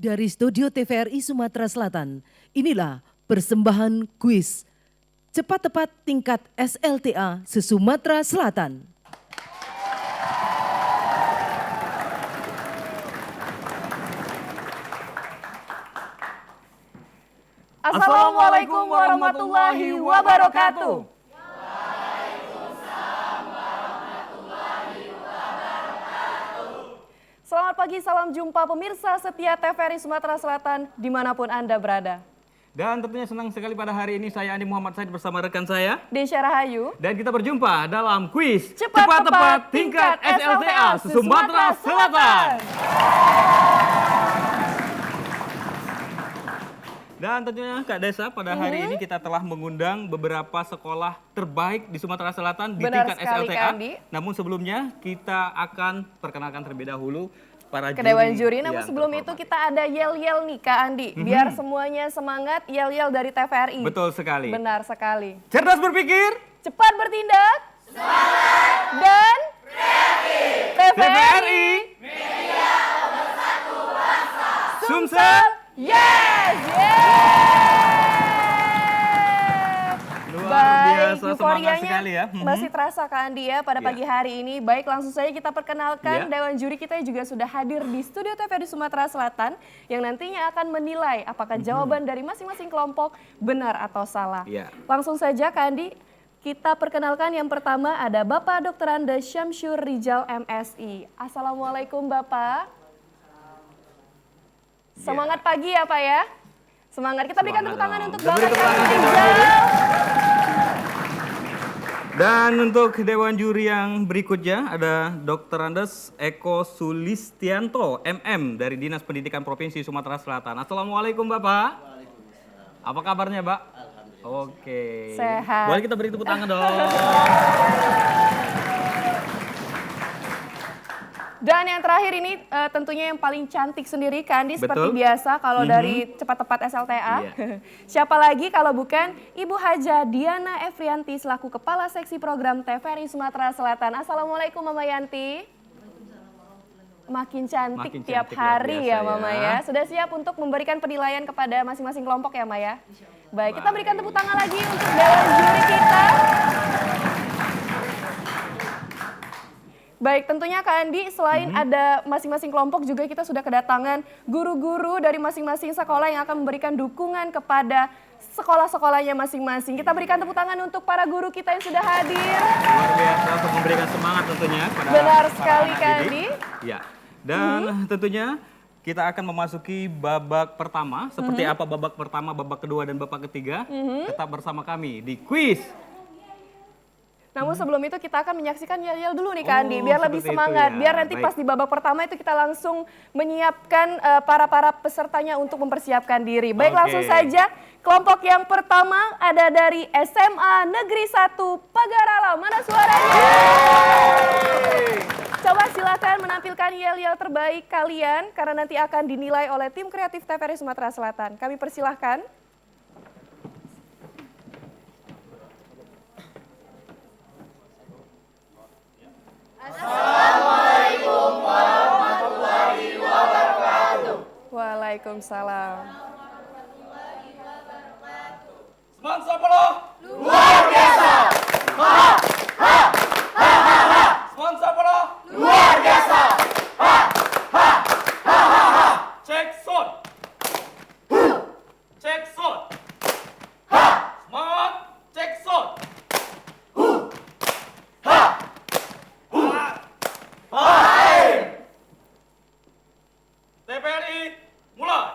Dari studio TVRI Sumatera Selatan, inilah persembahan kuis cepat tepat tingkat SLTA se-Sumatera Selatan. Assalamualaikum warahmatullahi wabarakatuh. Selamat pagi, salam jumpa pemirsa setia TVRI Sumatera Selatan dimanapun Anda berada. Dan tentunya senang sekali pada hari ini saya Andi Muhammad Said bersama rekan saya Desya Rahayu. dan kita berjumpa dalam kuis Cepat tepat tingkat SLTA Sumatera Selatan. Dan tentunya Kak Desa, pada hari ini kita telah mengundang beberapa sekolah terbaik di Sumatera Selatan di Benar tingkat sekali, SLTA. Kak Andi. Namun sebelumnya kita akan perkenalkan terlebih dahulu para Ke Dewan Juri, yang namun sebelum itu terhormat. kita ada yel-yel nih Kak Andi. Biar semuanya semangat, yel-yel dari TVRI. Betul sekali. Benar sekali. Cerdas berpikir, Cepat bertindak. Semangat. Dan kreatif. TVRI, Sumsel. Yes! Luar biasa, semangat euforianya sekali ya. masih terasa Kak Andi ya pada pagi hari ini. Baik, langsung saja kita perkenalkan Dewan Juri kita yang juga sudah hadir di studio TVRI Sumatera Selatan yang nantinya akan menilai apakah jawaban dari masing-masing kelompok benar atau salah. Iya. Langsung saja Kak Andi, kita perkenalkan yang pertama ada Bapak Dr. Andes Syamsyur Rijal MSI. Assalamualaikum Bapak. Semangat pagi ya Pak ya. Semangat, kita berikan tepuk tangan untuk Bapak Syamsyur Rijal. Dan untuk Dewan Juri yang berikutnya ada Dr. Andes Eko Sulistianto, MM dari Dinas Pendidikan Provinsi Sumatera Selatan. Assalamualaikum Bapak. Apa kabarnya Pak? Oke. Sehat. Boleh kita beri tepuk tangan dong. Dan yang terakhir ini tentunya yang paling cantik sendiri Kak Andi, seperti Betul. biasa kalau dari cepat tepat SLTA. Iya. Siapa lagi kalau bukan Ibu Haja Diana Efrianti selaku Kepala Seksi Program TVRI Sumatera Selatan. Assalamualaikum Mama Yanti. Makin cantik Makin tiap cantik, luar hari biasa ya Mama ya. ya. Sudah siap untuk memberikan penilaian kepada masing-masing kelompok ya Maya? Baik, kita berikan tepuk tangan lagi untuk Dewan Juri kita. Baik, tentunya Kak Andi, selain ada masing-masing kelompok juga kita sudah kedatangan guru-guru dari masing-masing sekolah yang akan memberikan dukungan kepada sekolah-sekolahnya masing-masing. Kita berikan tepuk tangan untuk para guru kita yang sudah hadir. Luar biasa untuk memberikan semangat tentunya pada Benar para sekali, anak Kak didik. Andi. Ya. Dan tentunya kita akan memasuki babak pertama. Seperti apa babak pertama, babak kedua, dan babak ketiga. Tetap bersama kami di kuis. Namun sebelum itu kita akan menyaksikan yel-yel dulu nih Kak Andi, Oh, biar lebih seperti itu semangat. ya. Biar nanti Baik. pas di babak pertama itu kita langsung menyiapkan para pesertanya untuk mempersiapkan diri. Baik, Oke. langsung saja. Kelompok yang pertama ada dari SMA Negeri 1 Pagarala. Mana suaranya? Coba silakan menampilkan yel-yel terbaik kalian karena nanti akan dinilai oleh tim kreatif TVRI Sumatera Selatan. Kami persilahkan. Waalaikumsalam. Semangat polo. Semangat polo. Cek sound. Cek sound. Semangat, cek sound. TVRI mulai.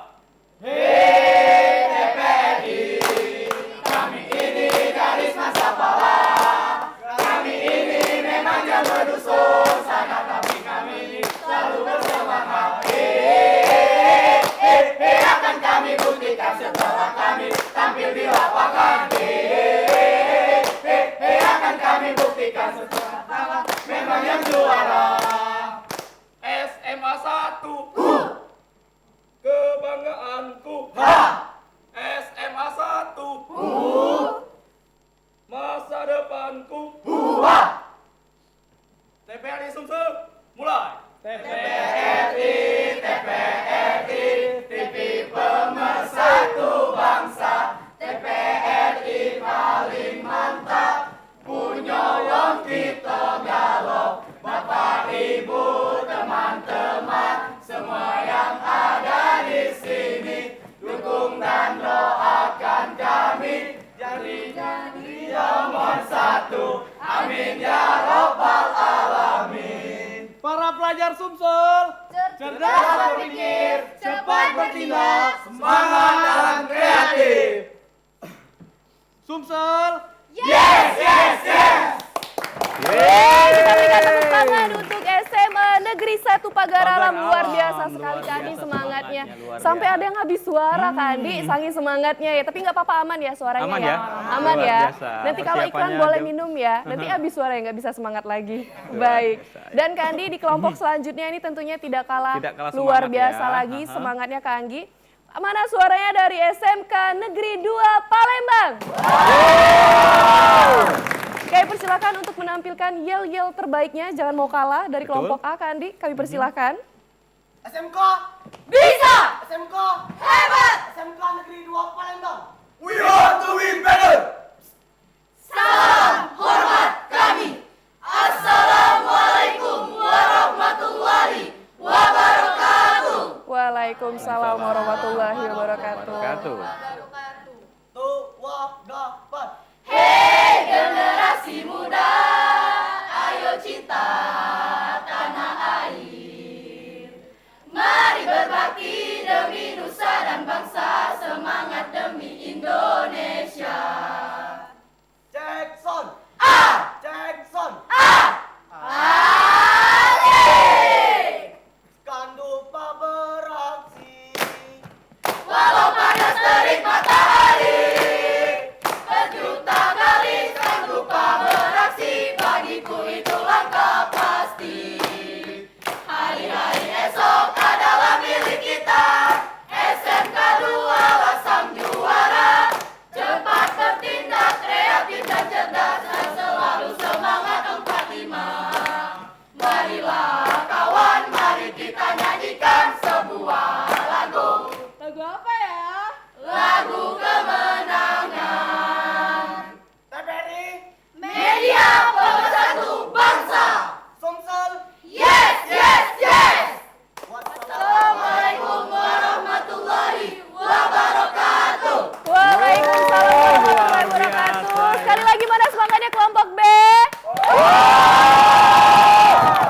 SMA 1 kebanggaanku. Pelajar Sumsel, cerdas berpikir, cepat bertindak, semangat dan kreatif. Sumsel, Kita berikan tepuk tangan untuk SMA Negeri 1 Pagaralam. Luar biasa sekali Kandi semangatnya. Sampai ada yang habis suara Kandi, saking semangatnya ya. Tapi nggak apa-apa, aman ya suaranya Aman ya. ya? Aman Luar ya. biasa. Nanti kalau iklan Persiapannya boleh jauh. minum ya. Nanti habis suara ya nggak bisa semangat lagi. Baik. Dan Kandi di kelompok selanjutnya ini tentunya tidak kalah Tidak kalah luar semangat biasa ya. lagi semangatnya Kandi. Mana suaranya dari SMK Negeri 2 Palembang? Kami persilakan untuk menampilkan yel-yel terbaiknya, jangan mau kalah dari kelompok A, Kandi. Kami persilakan. SMK Bisa! SMK hebat, SMK Negeri 2 Palembang. We are to win better. Salam hormat kami. Assalamualaikum warahmatullahi wabarakatuh. Waalaikumsalam warahmatullahi wabarakatuh. Tua dapat. Hei generasi muda, ayo cinta tanah air. Mari berbakti demi nusa dan bangsa, semangat demi Indonesia. Jackson. Jackson. Asik! Kandupa beraksi. Walau panas terik matahari, berjuta kali kan lupa beraksi, bagiku itu langkah pasti. Hari-hari esok adalah milik kita, SMK 2 lah sang juara. Cepat bertindak, kreatif dan cerdas, dan selalu semangat 45. Marilah kawan, mari kita nyanyikan sebuah lagu. Lagu apa ya? Lagu kemenangan. TPRI. Media pemersatu bangsa. Sumsel. Yes, yes, yes. Wassalamualaikum. Assalamualaikum warahmatullahi wabarakatuh. Waalaikumsalam warahmatullahi wabarakatuh. Sekali lagi mana semangatnya kelompok B?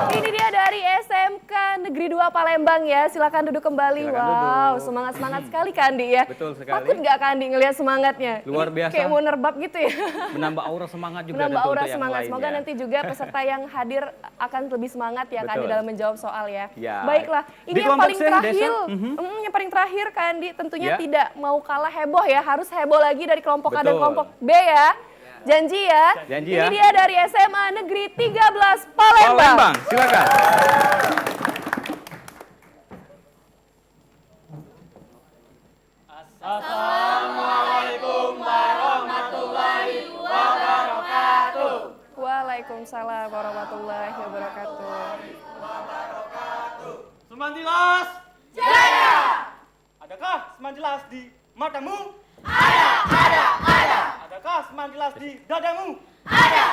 Ini dia dari SMK Negeri 2 Palembang ya. Silakan duduk kembali. Silakan Wow, duduk. semangat Sekali Kandi ya. Betul sekali. Takut nggak Kandi ngelihat semangatnya? Luar Ini biasa. Kayak mau nerbab gitu ya. Menambah aura semangat juga Menambah tentu aura untuk yang semangat. lain Semoga ya. nanti juga peserta yang hadir akan lebih semangat ya Kandi Betul. dalam menjawab soal ya. Ya. Baiklah, ini Di yang kelompok paling C, terakhir. Desa. Yang paling terakhir Kandi tentunya Ya. tidak mau kalah heboh ya, harus heboh lagi dari kelompok A dan Betul. kelompok B ya. Janji ya. Janji Ini ya. dia dari SMA Negeri 13 Palembang. Palembang, silakan. Assalamualaikum warahmatullahi wabarakatuh. Waalaikumsalam warahmatullahi wabarakatuh. Semantilas. Jaya! Adakah semantilas di matamu? Ada. Adakah semantilas di dadamu? Ada.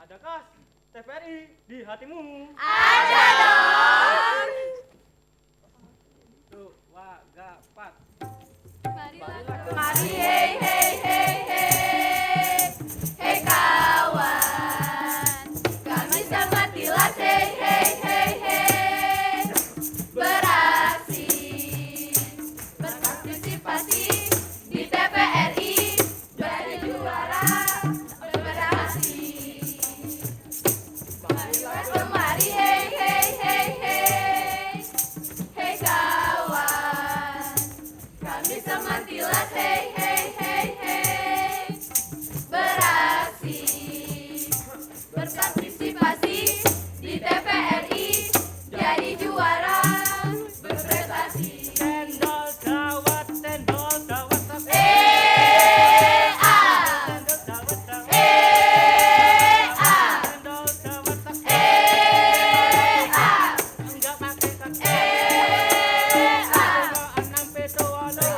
Adakah TVRI di hatimu? Ada dong. Dua, gapat. Mari hey hey hey hey hey kawan, kami semantilas hey hey hey hey, beraksi berpartisipasi di TVRI, jadi juara beraksi. Mari hey hey hey hey hey kawan, kami semantilas hey hey hey hey, beraksi berpartisipasi di TVRI, jadi juara berprestasi. Cendol dawet, cendol dawet. A Cendol dawet, dawet. A Cendol dawet, dawet. A Enggak pakai kaki. A Enam peto alo.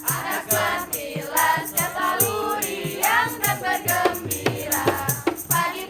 Anak semantilas selalu riang dan bergembira. Pagi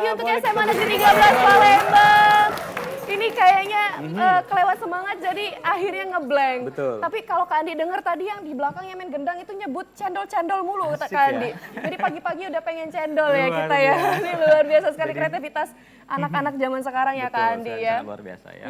untuk SMA Negeri 13 Palembang. Ini kayaknya kelewat semangat jadi akhirnya ngeblank. Betul. Tapi kalau Kak Andi dengar tadi yang di belakangnya main gendang itu nyebut cendol-cendol mulu kata Asik Kak ya. Andi. Jadi pagi-pagi udah pengen cendol ya Luar kita ya. biasa. Ini luar biasa sekali Jadi- kreativitas anak-anak zaman sekarang ya Kak Andi Betul, ya. sangat luar biasa ya.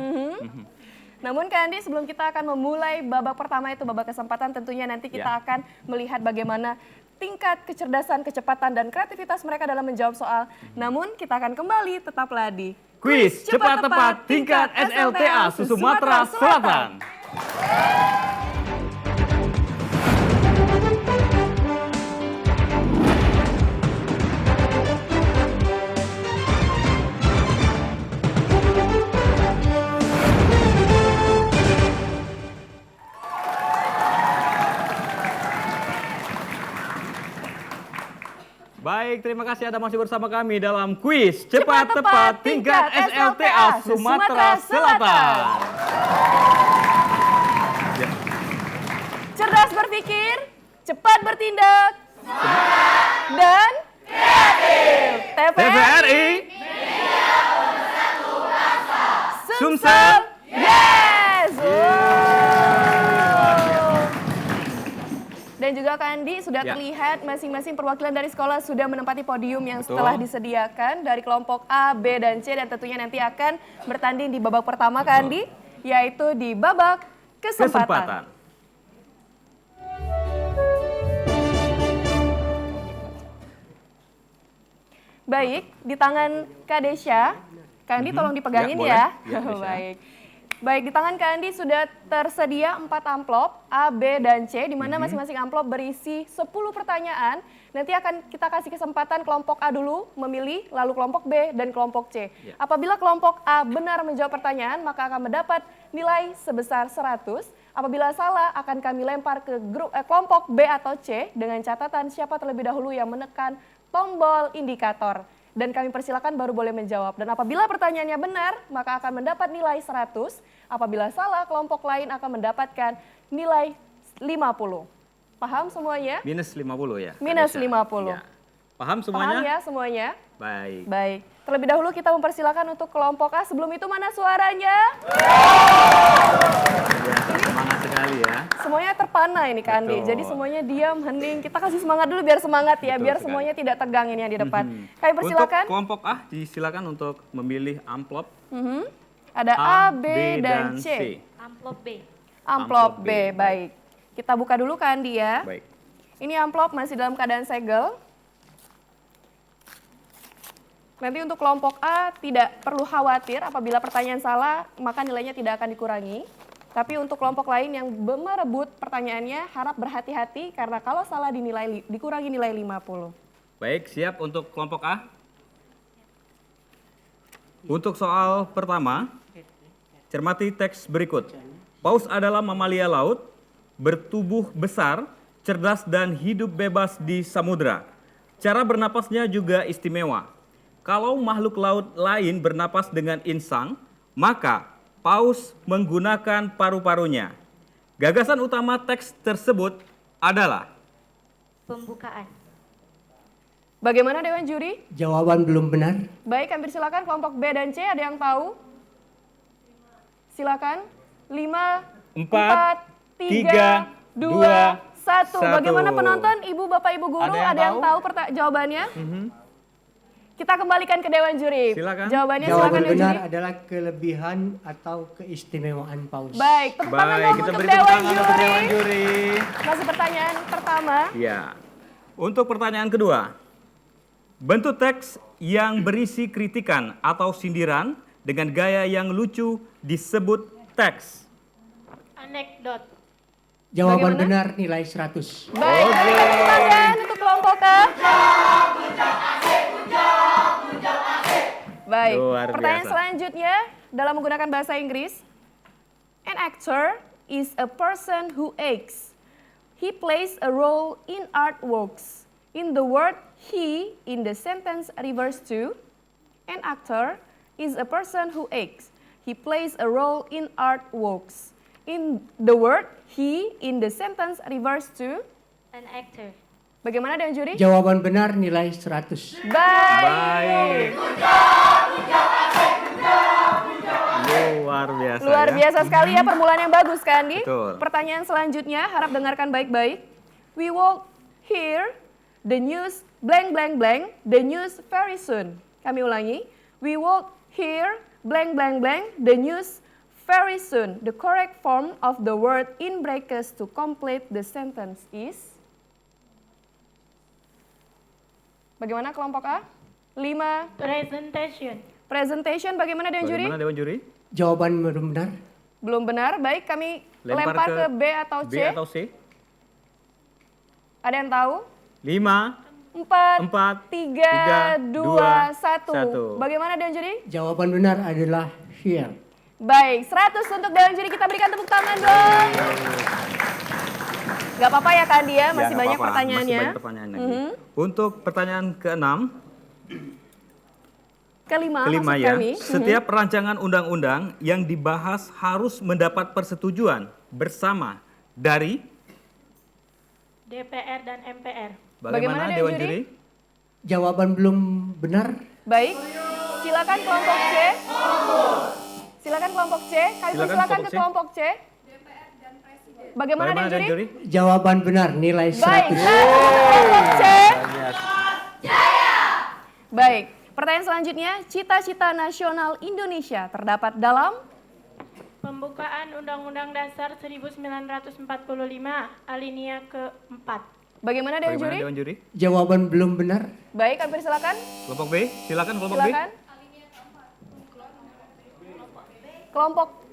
Namun Kak Andi, sebelum kita akan memulai babak pertama itu babak kesempatan, tentunya nanti kita Ya. akan melihat bagaimana tingkat kecerdasan, kecepatan, dan kreativitas mereka dalam menjawab soal. Namun kita akan kembali, tetaplah di Kuis cepat tepat tingkat SLTA Sumatera Selatan. Baik, terima kasih Anda masih bersama kami dalam kuis cepat tepat tingkat SLTA Sumatera Selatan. cerdas berpikir, cepat bertindak, dan kreatif. TVRI Sumsel. Yes! Dan juga Kak Andi sudah Ya. terlihat masing-masing perwakilan dari sekolah sudah menempati podium yang Betul. setelah disediakan dari kelompok A, B, dan C. Dan tentunya nanti akan bertanding di babak pertama Kak Andi, yaitu di babak kesempatan. Baik, di tangan Kak Desya, Kak Andi tolong dipegangin Ya, ya. boleh. Ya, Desya. Baik. Baik, di tangan Kak Andi sudah tersedia 4 amplop A, B, dan C, di mana masing-masing amplop berisi 10 pertanyaan. Nanti akan kita kasih kesempatan kelompok A dulu memilih, lalu kelompok B, dan kelompok C. Ya. Apabila kelompok A benar menjawab pertanyaan, maka akan mendapat nilai sebesar 100. Apabila salah, akan kami lempar ke kelompok B atau C dengan catatan siapa terlebih dahulu yang menekan tombol indikator. Dan kami persilakan baru boleh menjawab. Dan apabila pertanyaannya benar, maka akan mendapat nilai 100. Apabila salah, kelompok lain akan mendapatkan nilai 50. Paham semuanya? Minus 50 ya? Minus Desya? 50. Ya. Paham semuanya? Paham ya semuanya? Baik. Baik. Terlebih dahulu kita mempersilakan untuk kelompok A. Sebelum itu mana suaranya? Ya, semangat sekali ya. Semuanya terpana ini Kak Andi. Betul. Jadi semuanya diam, hening. Kita kasih semangat dulu biar semangat ya. Betul Biar sekali. semuanya tidak tegang ini yang di depan. Kami persilakan. Untuk kelompok A, disilakan untuk memilih amplop Ada A, B, dan C. Amplop B. Amplop Amplop B, B. baik. Kita buka dulu Kak Andi ya. Baik. Ini amplop masih dalam keadaan segel. Nanti untuk kelompok A tidak perlu khawatir apabila pertanyaan salah, maka nilainya tidak akan dikurangi. Tapi untuk kelompok lain yang merebut pertanyaannya, harap berhati-hati karena kalau salah dikurangi nilai 50. Baik, siap untuk kelompok A? Untuk soal pertama, cermati teks berikut. Paus adalah mamalia laut, bertubuh besar, cerdas dan hidup bebas di samudera. Cara bernapasnya juga istimewa. Kalau makhluk laut lain bernapas dengan insang, maka paus menggunakan paru-parunya. Gagasan utama teks tersebut adalah Pembukaan. Bagaimana Dewan Juri? Jawaban belum benar. Baik, kami silakan kelompok B dan C, ada yang tahu? Silakan. 5, 4, 3, 2, 1. Bagaimana penonton, Ibu, Bapak, Ibu guru? Ada yang tahu jawabannya? Kita kembalikan ke Dewan Juri. Silakan. Jawabannya Jawaban silakan Dewan benar Juri. adalah kelebihan atau keistimewaan paus. Baik, tepuk tangan baik, dong kita untuk beri Dewan tepuk tangan untuk Juri. Dewan Juri. Masih pertanyaan pertama. Ya. Untuk pertanyaan kedua, bentuk teks yang berisi kritikan atau sindiran dengan gaya yang lucu disebut teks. Anekdot. Jawaban Bagaimana? benar nilai 100. Baik, kami tepuk tangan untuk kelompok A. Baik, Luar pertanyaan biasa. selanjutnya dalam menggunakan bahasa Inggris. An actor is a person who acts. He plays a role in artworks. In the word he in the sentence refers to. An actor is a person who acts. He plays a role in artworks. In the word he in the sentence refers to. An actor. Bagaimana Dewan Juri? Jawaban benar nilai 100. Baik. Luar biasa. Luar ya. biasa sekali ya, permulaan yang bagus kan, Andi? Betul. Pertanyaan selanjutnya, harap dengarkan baik-baik. We will hear the news blank blank blank, the news very soon. Kami ulangi. We will hear blank blank blank, the news very soon. The correct form of the word in brackets to complete the sentence is... Bagaimana kelompok A? 5. Presentation. Presentation, bagaimana Dewan Juri? Bagaimana Dewan Juri? Jawaban benar. Belum benar, baik kami lempar ke B atau C. B atau C? Ada yang tahu? 5, 4, 4, 3, 2, 1. 1. Bagaimana Dewan Juri? Jawaban benar adalah here. Baik, 100 untuk Dewan Juri, kita berikan tepuk tangan dong. Gak apa-apa ya Kak Dia, masih nggak banyak apa-apa. pertanyaannya. Masih banyak pertanyaan lagi. Untuk pertanyaan ke-6, Kelima kelima maksud ya, kami. setiap rancangan undang-undang yang dibahas harus mendapat persetujuan bersama dari DPR dan MPR. Bagaimana, bagaimana Dewan Dewan Juri? Juri? Jawaban belum benar. Baik, silakan kelompok C. Silakan kelompok C. Kami Silakan persilakan ke kelompok C. kelompok C. Bagaimana Dewan Juri? Jawaban benar nilai 100. Baik, 100 untuk kelompok C. Baik, pertanyaan selanjutnya, cita-cita nasional Indonesia terdapat dalam... Pembukaan Undang-Undang Dasar 1945, alinea ke-4. Bagaimana Dewan Bagaimana Juri? Dewan Juri? Jawaban belum benar. Baik, kami persilakan. Kelompok B, silakan kelompok B. Silakan.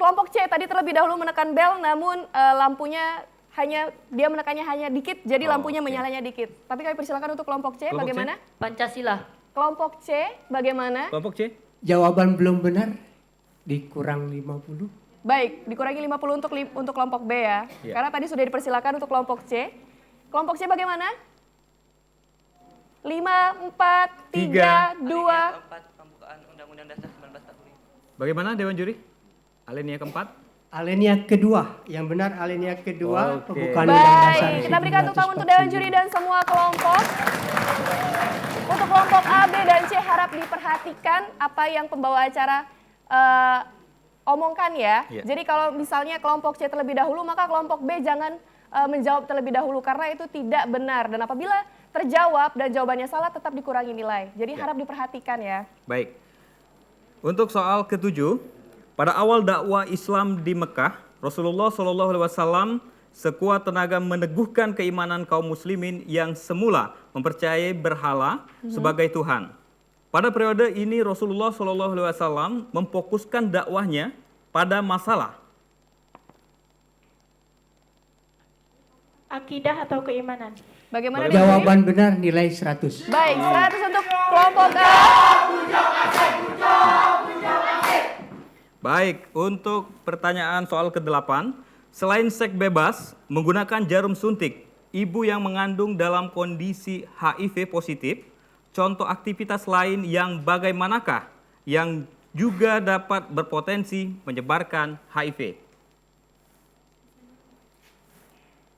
Kelompok C tadi terlebih dahulu menekan bel, namun lampunya dia menekannya hanya dikit, jadi lampunya oke. menyalanya dikit. Tapi kami persilakan untuk kelompok C, Kelompok C. bagaimana? Pancasila. Kelompok C, bagaimana? Kelompok C. Jawaban belum benar. Dikurang 50. Baik, dikurangi 50 untuk kelompok B ya. Iya. Karena tadi sudah dipersilakan untuk kelompok C. Kelompok C bagaimana? 5, 4, 3, 2. Pembukaan Undang-Undang Dasar 1945. Bagaimana Dewan Juri? Alinea keempat. Alinea kedua. Yang benar alinea kedua. Oke. Pembukaan Undang Dasar Baik, kita berikan tepuk tangan untuk Dewan Juri dan semua kelompok. Untuk kelompok A, B, dan C harap diperhatikan apa yang pembawa acara omongkan ya. Iya. Jadi kalau misalnya kelompok C terlebih dahulu, maka kelompok B jangan menjawab terlebih dahulu karena itu tidak benar. Dan apabila terjawab dan jawabannya salah tetap dikurangi nilai. Jadi harap diperhatikan ya. Baik. Untuk soal ketujuh, pada awal dakwah Islam di Mekah, Rasulullah SAW sekuat tenaga meneguhkan keimanan kaum muslimin yang semula mempercayai berhala sebagai Tuhan. Pada periode ini Rasulullah SAW memfokuskan dakwahnya pada masalah Akidah atau keimanan. Bagaimana Dewan Juri? Jawaban benar nilai 100. Baik, 100 untuk kelompok A. Baik, untuk pertanyaan soal ke-8, selain seks bebas menggunakan jarum suntik, ibu yang mengandung dalam kondisi HIV positif, contoh aktivitas lain yang bagaimanakah yang juga dapat berpotensi menyebarkan HIV?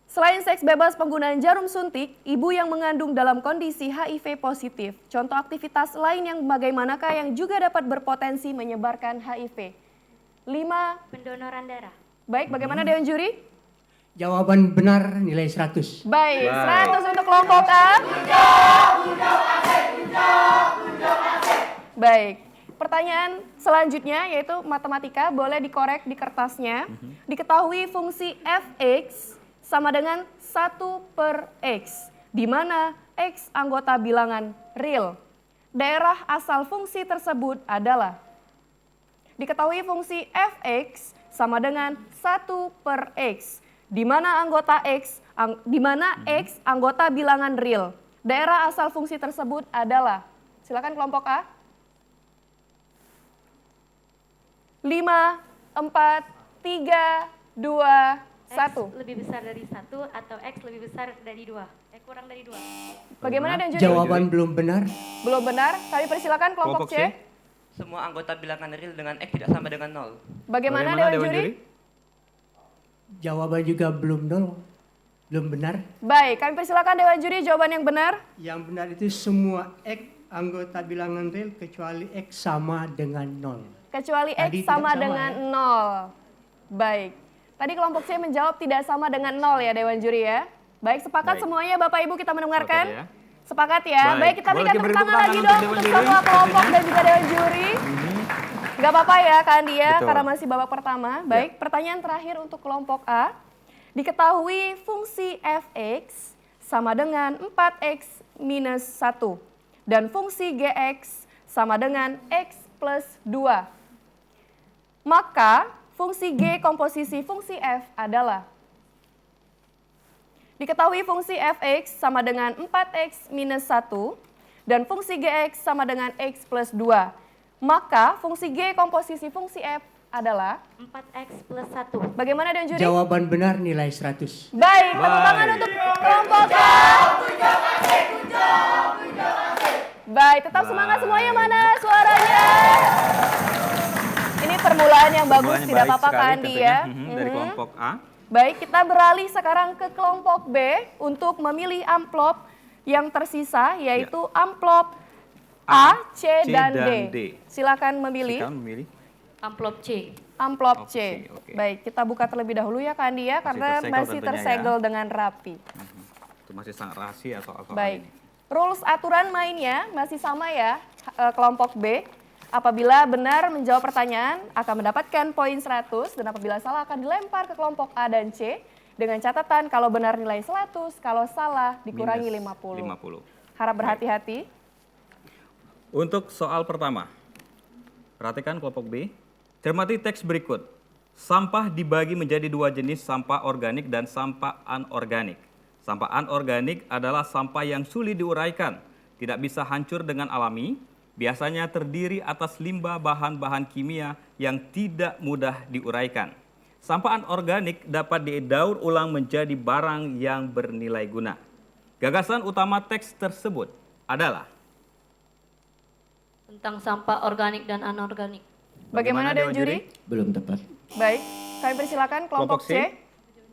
Selain seks bebas penggunaan jarum suntik, ibu yang mengandung dalam kondisi HIV positif. Contoh aktivitas lain yang bagaimanakah yang juga dapat berpotensi menyebarkan HIV? 5. Pendonoran darah. Baik, bagaimana Dewan Juri? Jawaban benar nilai 100. Baik, Baik. 100 untuk kelompok A. Baik, pertanyaan selanjutnya yaitu matematika, boleh dikorek di kertasnya. Diketahui fungsi fx sama dengan 1/x, di mana x anggota bilangan real. Daerah asal fungsi tersebut adalah, diketahui fungsi fx sama dengan 1/x, di mana x anggota bilangan real. Daerah asal fungsi tersebut adalah, silakan kelompok A. 5, 4, 3, 2, X 1. lebih besar dari 1 atau X lebih besar dari 2. Kurang dari 2. Bagaimana Dewan Juri? Jawaban belum benar. Belum benar. Kami persilakan kelompok C. Semua anggota bilangan real dengan X tidak sama dengan 0. Bagaimana Dewan Juri? Jawaban juga belum nol. Belum benar. Baik, kami persilakan Dewan Juri jawaban yang benar. Yang benar itu semua X anggota bilangan real kecuali X sama dengan 0. Kecuali Tadi X sama tidak sama, dengan ya? 0. Baik. Tadi kelompok C menjawab tidak sama dengan 0 ya Dewan Juri ya. Baik, sepakat Baik. semuanya Bapak Ibu kita mendengarkan? Sepakat ya. Sepakat ya. Baik. Baik, kita Boleh berikan diberi tepuk tepuk tangan tangan lagi untuk dong Dewan untuk Juri, semua kelompok pastinya. dan juga Dewan Juri. Gak apa-apa ya Kak Andia, Betul. karena masih babak pertama. Baik, pertanyaan terakhir untuk kelompok A. Diketahui fungsi fx sama dengan 4x minus 1. Dan fungsi gx sama dengan x plus 2. Maka fungsi g komposisi fungsi f adalah. Diketahui fungsi fx sama dengan 4x minus 1. Dan fungsi gx sama dengan x plus 2. Maka fungsi g komposisi fungsi f adalah. 4x plus 1. Bagaimana Dewan Juri? Jawaban benar nilai 100. Baik, tepuk tangan Baik. untuk kelompok A. Baik, tetap semangat semuanya, mana suaranya? Ini permulaan yang bagus, Semuanya tidak baik apa-apa sekali Kak Andi tentunya. ya. Dari kelompok A. Baik, kita beralih sekarang ke kelompok B untuk memilih amplop yang tersisa, yaitu amplop A, C, dan D. Silakan memilih Silakan memilih. Amplop C. amplop Amplop C. C, oke. Baik, kita buka terlebih dahulu ya Kak Andi ya, karena tersegel masih tentunya ya. tersegel dengan rapi. Itu masih sangat rahasia soal-soal Baik, ini. rules aturan mainnya masih sama ya, kelompok B. Apabila benar menjawab pertanyaan akan mendapatkan poin 100 dan apabila salah akan dilempar ke kelompok A dan C dengan catatan kalau benar nilai 100, kalau salah dikurangi Minus 50. 50. Harap berhati-hati. Untuk soal pertama, perhatikan kelompok B. Cermati teks berikut. Sampah dibagi menjadi dua jenis, sampah organik dan sampah anorganik. Sampah anorganik adalah sampah yang sulit diuraikan, tidak bisa hancur dengan alami, biasanya terdiri atas limbah bahan-bahan kimia yang tidak mudah diuraikan. Sampah anorganik dapat didaur ulang menjadi barang yang bernilai guna. Gagasan utama teks tersebut adalah. Tentang sampah organik dan anorganik. Bagaimana Dewan Juri? Belum tepat. Baik, kami persilakan kelompok Kelompok C. C.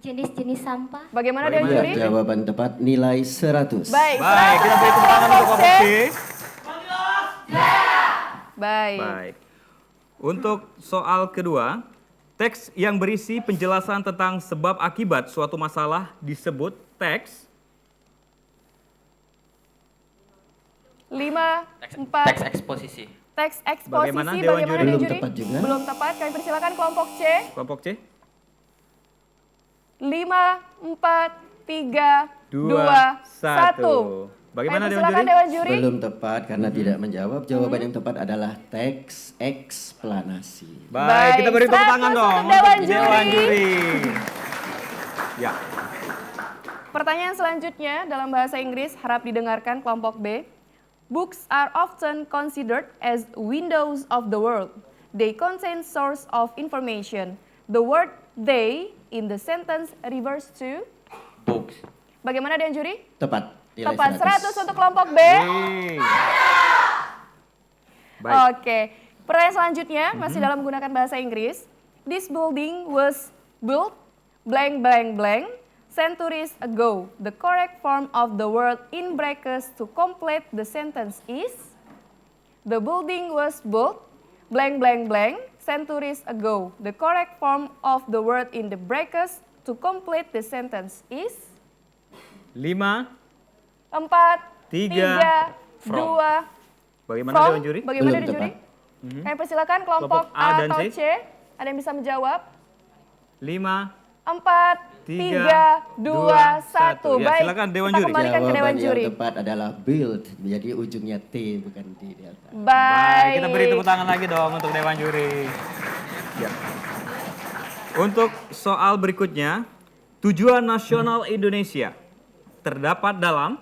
Jenis-jenis sampah. Bagaimana Dewan Bagaimana? Juri? Jawaban tepat nilai 100. Baik, Baik, kita beri tepuk tangan untuk kelompok C. Baik. Baik. Untuk soal kedua, teks yang berisi penjelasan tentang sebab akibat suatu masalah disebut teks. 5, 4, Teks eksposisi. teks eksposisi. Bagaimana, Dewan Juri? Dewan Belum Juri? tepat juga. Belum tepat, kami persilakan kelompok C. Kelompok C. 5, 4, 3, 2, 1. Bagaimana Kami Dewan persilakan Juri? Dewan Juri. Belum tepat karena tidak menjawab. Jawaban yang tepat adalah teks eksplanasi. Baik, kita beri tepuk 100 tangan dong untuk Dewan untuk Dewan Juri. Juri. Ya, Pertanyaan selanjutnya dalam bahasa Inggris harap didengarkan kelompok B. Books are often considered as windows of the world. They contain source of information. The word they in the sentence refers to. Books. Bagaimana Dewan Juri? Tepat. Nilai Tepat 100 untuk kelompok B. Yeay. Baik. Oke, pertanyaan selanjutnya masih dalam menggunakan bahasa Inggris. This building was built blank blank blank centuries ago. The correct form of the word in brackets to complete the sentence is. The building was built blank blank blank centuries ago. The correct form of the word in the brackets to complete the sentence is. 5. 4, 3, 3, 2, from. Bagaimana From, Dewan Juri? bagaimana Belum Dewan Juri? tepat. Kami persilakan kelompok Kelompok A A dan atau C. C. Ada yang bisa menjawab? 5. 4, 3, 2, 1. Ya, Baik, silakan Dewan kita Juri. kembalikan ke Dewan Jawaban Juri. yang tepat adalah build. Jadi ujungnya T bukan T delta. Baik, Baik. kita beri tepuk tangan lagi dong untuk Dewan Juri. Ya. Untuk soal berikutnya, tujuan nasional Indonesia terdapat dalam.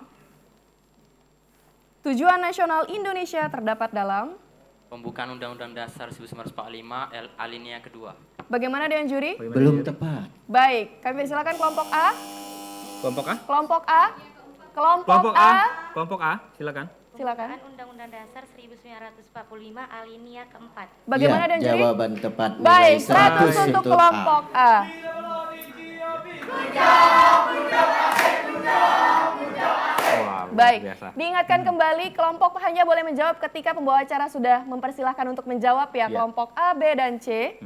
Tujuan nasional Indonesia terdapat dalam. Pembukaan Undang-Undang Dasar 1945 alinea kedua. Bagaimana Dewan Juri? Belum tepat. Baik, kami persilakan kelompok A. Kelompok A? Kelompok A. Kelompok Kelompok A. A. Kelompok A, silakan. Silakan. Undang-Undang Dasar 1945 alinea keempat. Bagaimana Ya, Dewan Juri? jawaban tepat nilai Baik, 100 100 untuk untuk kelompok A. Wah, luar Baik, biasa. diingatkan kembali kelompok hanya boleh menjawab ketika pembawa acara sudah mempersilahkan untuk menjawab ya, kelompok A, B, dan C.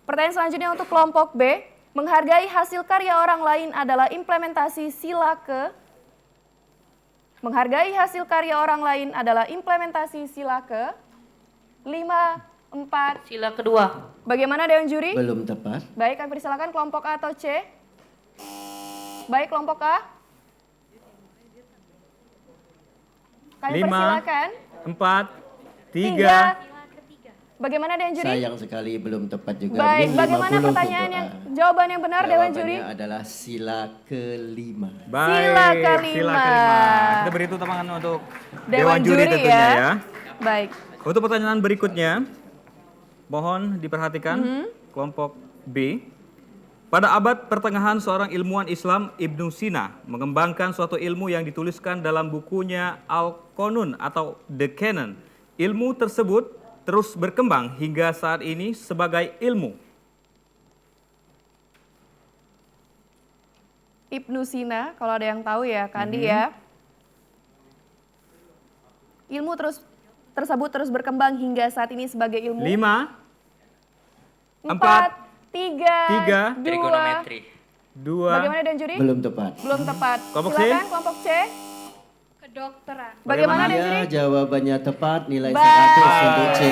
Pertanyaan selanjutnya untuk kelompok B, menghargai hasil karya orang lain adalah implementasi sila ke... Menghargai hasil karya orang lain adalah implementasi sila ke 5, 4. Sila kedua. Bagaimana Dewan Juri? Belum tepat. Baik, kami persilakan kelompok A atau C. Baik, kelompok A. Kami 5, persilakan. 4, 3. Tiga. Bagaimana Dewan Juri? Sayang sekali belum tepat juga. Baik, Ini bagaimana 50 pertanyaan untuk yang A. jawaban yang benar Dewan Juri? Jawabannya adalah sila kelima. Baik, Sila kelima. sila kelima. Kita beri tepuk tangan untuk Dewan Juri tentunya ya. ya. Baik. Untuk pertanyaan berikutnya, mohon diperhatikan kelompok B. Pada abad pertengahan seorang ilmuwan Islam Ibnu Sina mengembangkan suatu ilmu yang dituliskan dalam bukunya Al-Qanun atau The Canon. Ilmu tersebut terus berkembang hingga saat ini sebagai ilmu. Ibnu Sina, kalau ada yang tahu ya, Kandi ya. Ilmu tersebut terus berkembang hingga saat ini sebagai ilmu. 5, 4, 3, 2. Trigonometri. 2. Bagaimana Dewan Juri? Belum tepat. Belum tepat. Kelompok C? Silakan kelompok C. Kedokteran. Bagaimana Dewan Ya, Juri? jawabannya tepat, nilai Baik. 100 untuk C.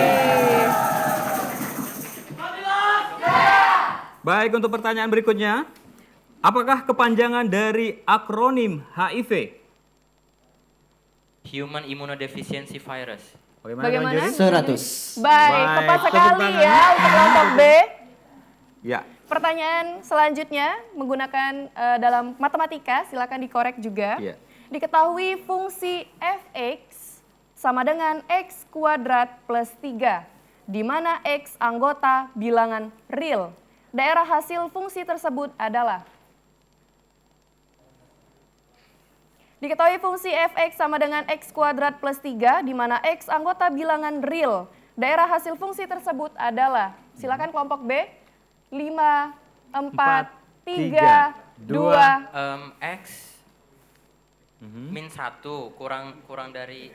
Baik, untuk pertanyaan berikutnya. Apakah kepanjangan dari akronim HIV? Human Immunodeficiency Virus. Bagaimana? Bagaimana? Dewan Juri? 100. Baik, Baik, tepat tepuk sekali tangan. ya untuk kelompok B. Ya. Pertanyaan selanjutnya menggunakan dalam matematika, silakan dikorek juga. Iya. Diketahui fungsi fx sama dengan x kuadrat plus 3, di mana x anggota bilangan real. Daerah hasil fungsi tersebut adalah... Diketahui fungsi fx sama dengan x kuadrat plus 3, di mana x anggota bilangan real. Daerah hasil fungsi tersebut adalah, silakan kelompok B, 5, 4, 3, 2. X min 1 kurang dari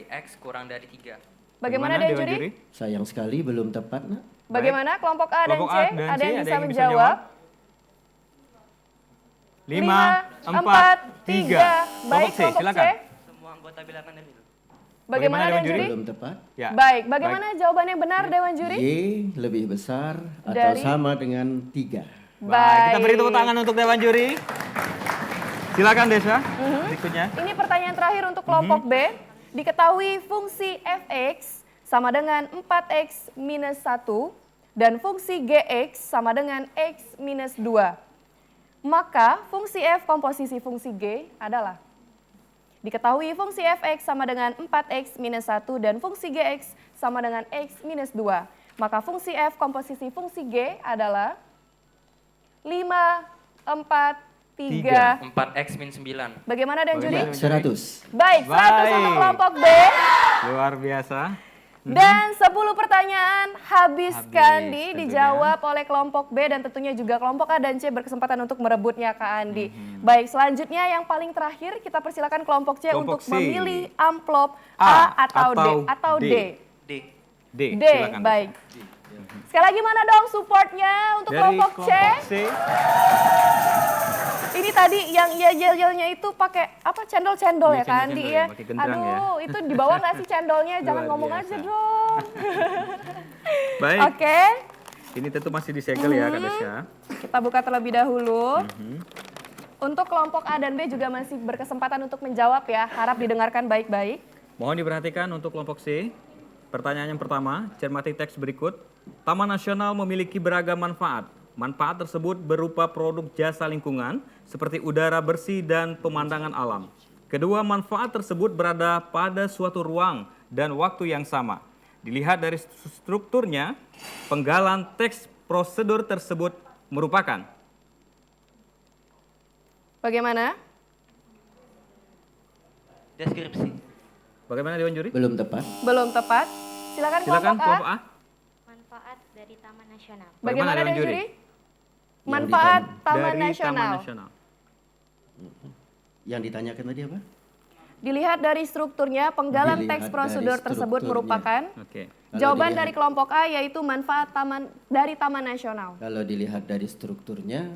X kurang dari 3. Bagaimana Dewan Juri? Sayang sekali belum tepat, nak. Bagaimana kelompok A dan Kelompok C? A dan Ada C, yang ada bisa yang bisa menjawab? 5, 4, 3. Baik, Kelompok C, kelompok C. silakan. Semua anggota bilangan real. Bagaimana Dewan Dewan Juri? Juri? Belum tepat. Ya. Baik, bagaimana jawaban yang benar Dewan Juri? Y lebih besar atau Dari? sama dengan 3. Baik, kita beri tepuk tangan untuk Dewan Juri. Silakan Desa. Berikutnya. Ini pertanyaan terakhir untuk kelompok B. Diketahui fungsi fx sama dengan 4x minus 1 dan fungsi gx sama dengan x minus 2. Maka fungsi f komposisi fungsi g adalah... Diketahui fungsi fx sama dengan 4x minus 1 dan fungsi gx sama dengan x minus 2. Maka fungsi f komposisi fungsi g adalah 5, 4, 3. 4X min 9. Bagaimana Dewan Juri? 100. Baik, 100 untuk Baik. kelompok B. Luar biasa. Dan 10 pertanyaan habis tentunya. Kak Andi dijawab oleh kelompok B dan tentunya juga kelompok A dan C berkesempatan untuk merebutnya Kak Andi. Baik, selanjutnya yang paling terakhir kita persilakan kelompok C Kelompok untuk C. memilih amplop A atau D atau D. D. D. D, Silakan, baik. Sekali lagi mana dong supportnya untuk Dari kelompok C? C. Ini tadi yang yel-yelnya itu pakai apa cendol-cendol Iya, ya Kak Andi cendol-cendol ya. ya, pakai gendrang ya. Aduh, itu dibawa nggak sih cendolnya? Jangan Luar ngomong biasa. aja dong. Baik. Oke, Ini tentu masih disegel ya Kak Desya. kita buka terlebih dahulu. Untuk kelompok A dan B juga masih berkesempatan untuk menjawab ya. Harap didengarkan baik-baik. Mohon diperhatikan untuk kelompok C. Pertanyaan yang pertama, cermati teks berikut. Taman Nasional memiliki beragam manfaat. Manfaat tersebut berupa produk jasa lingkungan seperti udara bersih dan pemandangan alam. Kedua, manfaat tersebut berada pada suatu ruang dan waktu yang sama. Dilihat dari strukturnya, penggalan teks prosedur tersebut merupakan. Bagaimana? Deskripsi. Bagaimana Dewan Juri? Belum tepat. Belum tepat. Silakan Silakan kelompok A. kelompok A. Manfaat dari Taman Nasional. Bagaimana Dewan Dewan Juri? Juri? Manfaat Taman dari Taman Nasional. Nasional. Yang ditanyakan tadi apa? Dilihat dari strukturnya, penggalan Dilihat teks dari prosedur tersebut strukturnya. merupakan Oke. Kalau jawaban dilihat- dari kelompok A yaitu manfaat dari Taman Nasional. Kalau dilihat dari strukturnya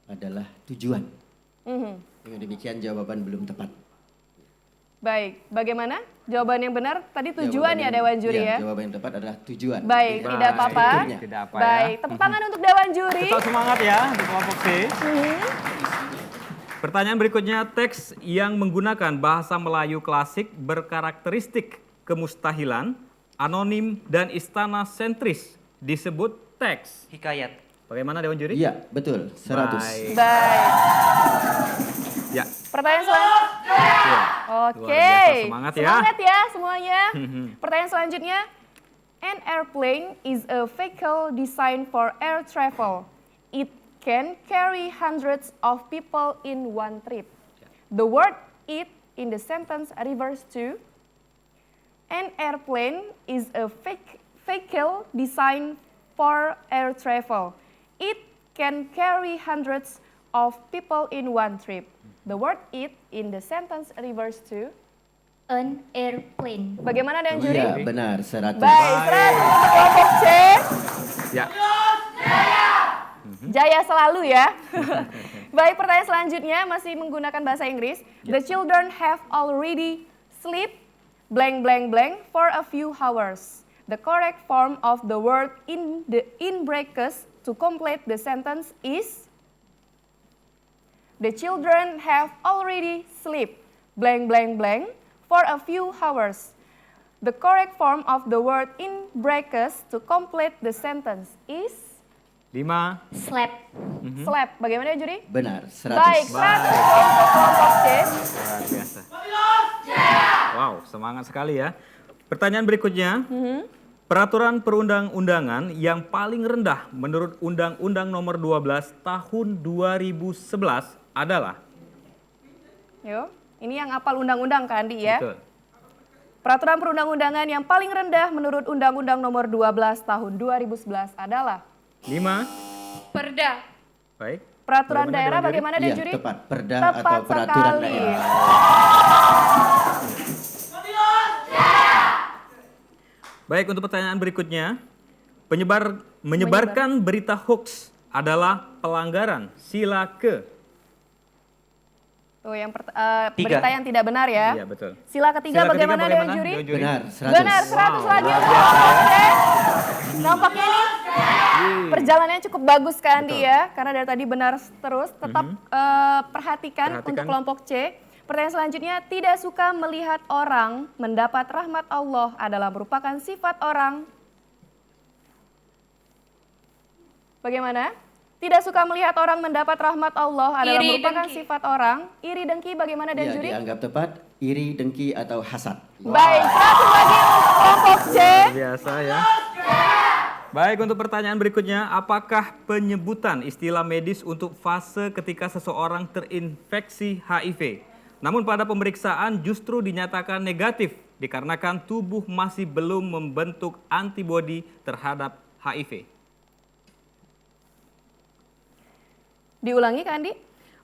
adalah tujuan. Mhm. Dengan demikian jawaban belum tepat. Baik, bagaimana? Jawaban yang benar tadi tujuan Jawaban ya yang- Dewan Juri iya, ya? Jawaban yang tepat adalah tujuan. Baik, Dilihat tidak dari apa-apa. strukturnya. Tidak apa ya. Baik, tepuk tangan untuk Dewan Juri. Tetap semangat ya di kelompok C. Pertanyaan berikutnya, teks yang menggunakan bahasa Melayu klasik berkarakteristik kemustahilan, anonim, dan istana sentris disebut teks. Hikayat. Bagaimana Dewan Juri? Iya, betul. 100. Baik. Baik. Ya. Pertanyaan selanjutnya. Ya. Oke. Luar biasa, semangat ya. Semangat ya semuanya. Pertanyaan selanjutnya. An airplane is a vehicle designed for air travel. It can carry hundreds of people in one trip. The word "it" in the sentence refers to an airplane is a vehicle designed for air travel. It can carry hundreds of people in one trip. The word "it" in the sentence refers to. An airplane. Bagaimana dengan juri? Iya, benar. 100. Baik, 100 untuk kelompok C. Ya. Jaya selalu ya. Baik, pertanyaan selanjutnya masih menggunakan bahasa Inggris. The children have already slept blank blank blank for a few hours. The correct form of the word in brackets to complete the sentence is. The children have already slept blank blank blank for a few hours. The correct form of the word in brackets to complete the sentence is 5. Slap. slap. Bagaimana juri? Benar. 100. Baik, 100 untuk kelompok C. Luar biasa. Wow, semangat sekali ya. Pertanyaan berikutnya. Peraturan perundang-undangan yang paling rendah menurut Undang-Undang Nomor 12 Tahun 2011 adalah. Yuk, ini yang apal undang-undang kan, Andi ya? Betul. Peraturan perundang-undangan yang paling rendah menurut Undang-Undang Nomor 12 Tahun 2011 adalah 5. Perda. Baik. peraturan daerah. Dewan Juri? Bagaimana dan Iya, juri? tepat. Perda Tepat atau peraturan sekali. daerah. Baik, untuk pertanyaan berikutnya. Menyebarkan berita hoax adalah pelanggaran sila ke. Tuh yang Tiga. berita yang tidak benar ya. Iya, betul. Sila ketiga Sila bagaimana Dewan Juri? Dewan Juri? Benar. 100. Benar, 100 lagi untuk biasa kelompok C. Nampaknya ini perjalanannya cukup bagus kan Andi ya, karena dari tadi benar terus. Tetap perhatikan untuk kelompok C. Pertanyaan selanjutnya, tidak suka melihat orang mendapat rahmat Allah adalah merupakan sifat orang. Bagaimana? Tidak suka melihat orang mendapat rahmat Allah adalah Iri, merupakan dengki. sifat orang. Iri dengki bagaimana dan Iya, juri? dianggap tepat. Iri, dengki, atau hasad. Baik, 100 lagi untuk kelompok C. Biasa ya. Baik, untuk pertanyaan berikutnya, apakah penyebutan istilah medis untuk fase ketika seseorang terinfeksi HIV, namun pada pemeriksaan justru dinyatakan negatif dikarenakan tubuh masih belum membentuk antibodi terhadap HIV? Diulangi Kak Andi?